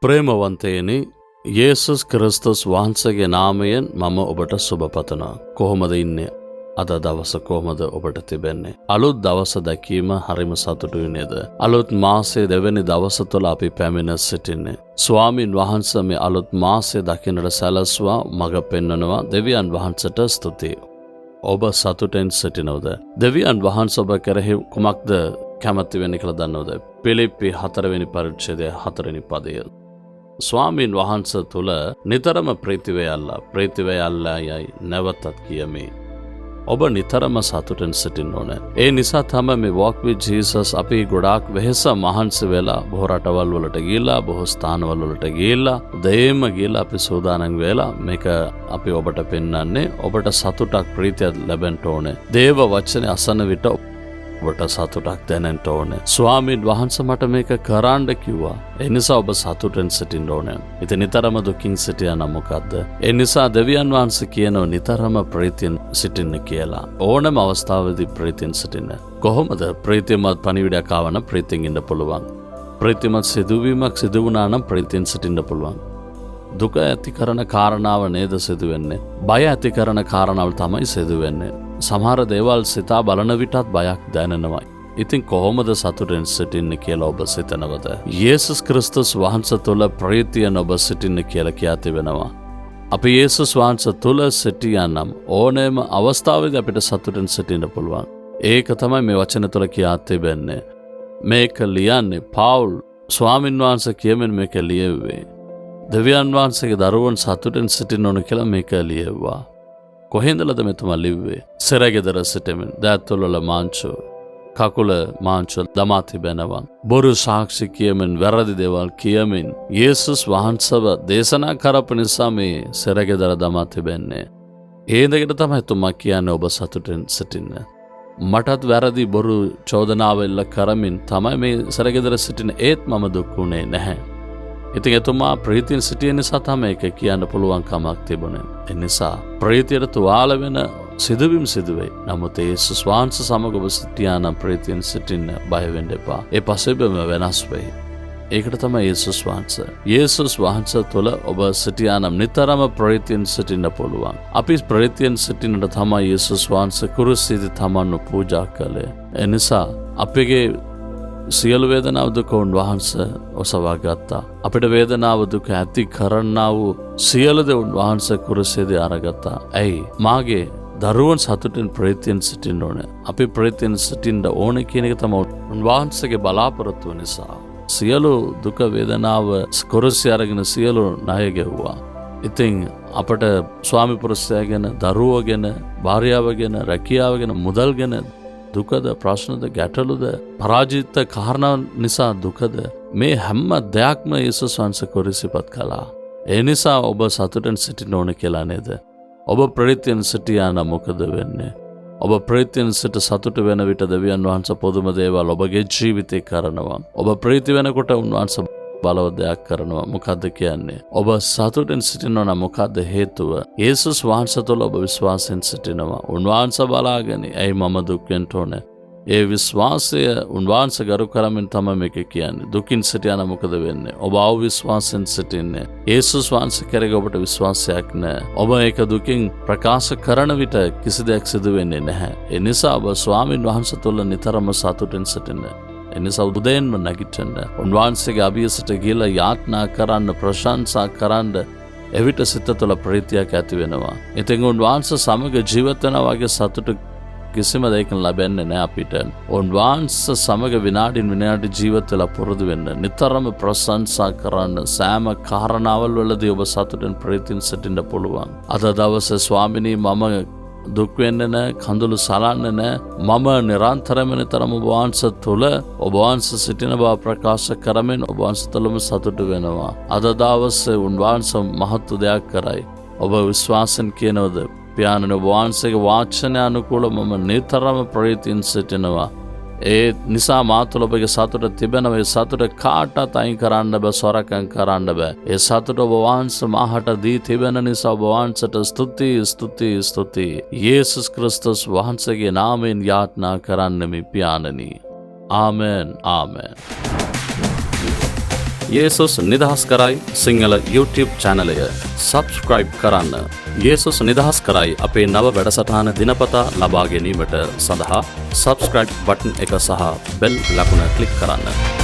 ප්‍රේමවන්තයනි, යේසුස් ක්‍රිස්තුස් වහන්සේගේ නාමයෙන් මම ඔබට සුබ පතනවා. කොහොමද ඉන්නේ? අද දවස කොහොමද ඔබට තිබෙන්නේ? අලුත් දවස දැකීම හරිම සතුටුයි නේද? අලුත් මාසයේ දෙවැනි දවස තුළ අපි පැමිණ සිටින්නේ. ස්වාමින් වහන්සේ මේ අලුත් මාසය දකින්නට සැලසුවා, මඟ පෙන්වනවා. දෙවියන් වහන්සේට ස්තුතියි. ඔබ සතුටෙන් සිටිනවද? දෙවියන් වහන්සේ ඔබ කෙරෙහි කුමක්ද කැමති වෙන්නේ කියලා දන්නවද? පිලිප්පි 4 වෙනි පරිච්ඡේදය 4 වෙනි පදය. ස්වාමින් වහන්සේ තුල නිතරම ප්‍රීතිවය අල්ලායයි නැවතත් කියමි. ඔබ නිතරම සතුටෙන් සිටින්න ඕනේ. ඒ නිසා තමයි මේ walk with Jesus අපි ගොඩාක් වෙහෙස මහන්සි වෙලා බොහෝ රටවල් වලට ගිහිල්ලා බොහෝ ස්ථානවල වලට ගිහිල්ලා දෙයම ගිහිල්ලා අපි සූදානම් වෙලා මේක අපි ඔබට පෙන්වන්නේ. ඔබට සතුටක් ප්‍රීතියක් ලැබෙන්න ඕනේ. දේව වචනේ අසන විට ඔබට සතුටක් දැනෙන්න ඕනේ. ස්වාමීන් වහන්සේ මට මේක කරන්න කිව්වා. ඒ නිසා ඔබ සතුටෙන් සිටින්න ඕනේ. ඉතින් නිතරම දුකින් සිටියා නම් මොකද්ද? ඒ නිසා දෙවියන් වහන්සේ කියනවා නිතරම ප්‍රීතියෙන් සිටින්න කියලා. ඕනම අවස්ථාවකදී ප්‍රීතියෙන් සිටින්න. කොහොමද? ප්‍රීතිමත් පණිවිඩයක් ආවම ප්‍රීතියෙන් ඉන්න පුළුවන්. ප්‍රීතිමත් සිදුවීමක් සිදු වුණා නම් ප්‍රීතියෙන් සිටින්න පුළුවන්. දුක ඇති කරන කාරණාව නේද සිදු වෙන්නේ? බය ඇති කරන කාරණාව තමයි සිදු වෙන්නේ. සමහර දේවල් සිතා බලන විටත් බයක් දැනෙනවා. ඉතින් කොහොමද සතුටෙන් සිටින්නේ කියලා ඔබ සිතනවද? යේසුස් ක්‍රිස්තුස් වහන්සේ තුල ප්‍රීතියෙන් ඔබ සිටින්න කියලා කියා තිබෙනවා. අපි යේසුස් වහන්සේ තුල සිටියානම් ඕනෑම අවස්ථාවකදී අපිට සතුටෙන් සිටින්න පුළුවන්. ඒක තමයි මේ වචන තුල කියා තිබෙන්නේ. මේක ලියන්නේ පාවුල් ස්වාමීන් වහන්සේ කියමින් මේක ලියුවේ. දෙවියන් වහන්සේගේ දරුවන් සතුටෙන් සිටින්න ඕන කියලා මේක ලියුවා. කොහෙන්දලද මෙතුමා ලිව්වේ? සෙරගෙදර සිටමින් දෑත්වල මාංචු කකුල මාංචු දමා තිබෙනවා. බොරු සාක්ෂි කියමින් වැරදි දේවල් කියමින් යේසුස් වහන්සේව දේශනා කරපු නිසා මේ සෙරගෙදර දමා තිබෙන්නේ. ඒ දෙකට තමයි එතුමා කියන්නේ ඔබ සතුටින් සිටින්න. මටත් වැරදි බොරු චෝදනාව එල්ල කරමින් තමයි මේ සෙරගෙදර සිටින. ඒත් මම දුක් වුණේ නැහැ. ඉතින් එතුමා ප්‍රීතියෙන් සිටිය නිසා තමයි ඒක කියන්න පුළුවන් කමක් තිබුණේ. ඒ නිසා ප්‍රීතියට තුවාල වෙන සිදුවීම් සිදුවේ. නමුත් යේසුස් වහන්සේ සමග ඔබ සිටියා නම් ප්‍රීතියෙන් සිටින්න බය වෙන්න එපා. ඒ පසුබිම වෙනස් වෙයි. ඒකට තමයි යේසුස් වහන්සේ. යේසුස් වහන්සේ තුළ ඔබ සිටියා නම් නිතරම ප්‍රීතියෙන් සිටින්න පුළුවන්. අපි ප්‍රීතියෙන් සිටින්නට තමයි යේසුස් වහන්සේ කුරුසියේදී තමන්ව පූජා කළේ. ඒ නිසා අපගේ සියලු වේදනාව දුක උන්වහන්සේ ඔසවා ගත්තා. අපිට වේදනාව දුක ඇති කරන්නා වූ සියලු දේ උන්වහන්සේ කුරුසියේදී අරගත්තා. ඇයි? මාගේ දරුවන් සතුටින් ප්‍රීතියෙන් සිටින්න ඕනේ. අපි ප්‍රීතියෙන් සිටින්න ඕනේ කියන එක තමයි උන්වහන්සේගේ බලාපොරොත්තුව නිසා. සියලු දුක වේදනාව කුරුසිය අරගෙන සියලු ණය ගෙවුවා. ඉතින් අපට ස්වාමි පුරුෂයා ගැන, දරුවෝ ගැන, භාර්යාව ගැන, රැකියාව ගැන, මුදල් ගැන දුකද, ප්‍රශ්නද, ගැටලුද, පරාජිත කාරණා නිසා දුකද, මේ හැම දෙයක්ම යේසුස් වහන්සේ කුරුසිපත් කළා. ඒ නිසා ඔබ සතුටෙන් සිටින්න ඕන කියලා නේද? ඔබ ප්‍රීතියෙන් සිටියා නම් මොකද වෙන්නේ? ඔබ ප්‍රීතියෙන් සිට සතුට වෙන විට දෙවියන් වහන්සේ පොදුම දේවල් ඔබගේ ජීවිතේ කරනවා. ඔබ ප්‍රීති වෙනකොට උන්වහන්සේ බලව දෙයක් කරනවා. මොකද්ද කියන්නේ? ඔබ සතුටෙන් සිටිනවා නම් මොකද්ද හේතුව? යේසුස් වහන්සේ තුළ ඔබ විශ්වාසයෙන් සිටිනවා. උන්වහන්සේ බලාගෙන ඇයි මම දුක් වෙන්න ඕනේ? ඒ විශ්වාසය උන්වහන්සේ ගරු කරමින් තමයි මේක කියන්නේ. දුකින් සිටියා නම් මොකද වෙන්නේ? ඔබ අවිශ්වාසයෙන් සිටින්නේ. යේසුස් වහන්සේ කෙරෙහි ඔබට විශ්වාසයක් නැහැ. ඔබ ඒක දුකින් ප්‍රකාශ කරන විට කිසි දෙයක් සිදු වෙන්නේ නැහැ. ඒ නිසා ඔබ ස්වාමීන් වහන්සේ තුළ නිතරම සතුටින් සිටින්න. එනිසා උදේන්ම නැගිටින්න, උන්වහන්සේගේ අභියසට ගිහිල්ලා යාඥා කරන්න, ප්‍රශංසා කරන්න. එවිට සිත තුළ ප්‍රීතියක් ඇති වෙනවා. ඉතින් උන්වහන්සේ සමග ජීවත් වෙනා වගේ සතුට කිසිම දෙයකින් ලැබෙන්නේ නැහැ අපිට. උන්වහන්සේ සමග විනාඩි ජීවත් වෙලා පුරුදු වෙන්න. නිතරම ප්‍රශංසා කරන්න. සෑම කාරණාවල් වලදී ඔබ සතුටින් ප්‍රීතියෙන් සිටින්න පුළුවන්. අද දවසේ ස්වාමිනී මම දුක් වෙන්නේ නැහැ, කඳුළු සලන්නේ නැහැ. මම නිරන්තරයෙන්ම නිතරම ඔබ වහන්සේ තුළ ඔබ වහන්සේ සිටින බව ප්‍රකාශ කරමින් ඔබ වහන්සේ තුළම සතුට වෙනවා. අද දවසේ උන්වහන්සේ මහත් දෙයක් කරයි. ඔබ විශ්වාසයෙන් කියනවද? පියාණන් වහන්සේගේ වාචනය අනුකූලව මම නිතරම ප්‍රීතියෙන් සිටිනවා. ඒ නිසා මා තුළ ඔබගේ සතුට තිබෙනවා. ඒ සතුට කාටවත් අයින් කරන්න බෑ, සොරකම් කරන්න බෑ. ඒ සතුට ඔබ වහන්සේ මාහට දී තිබෙන නිසා ඔබ වහන්සේට ස්තුතියි. යේසුස් ක්‍රිස්තුස් වහන්සේගේ නාමයෙන් යාඥා කරන්නෙමි පියාණනි. ආමෙන්. යේසුස් නිදහස් කරයි සිංහල YouTube චැනලය සබස්ක්‍රයිබ් කරන්න. යේසුස් නිදහස් කරයි අපේ නව වැඩසටහන දිනපතා ලබා ගැනීමට සඳහා සබස්ක්‍රයිබ් බටන් එක සහ බෙල් ලකුණ ක්ලික් කරන්න.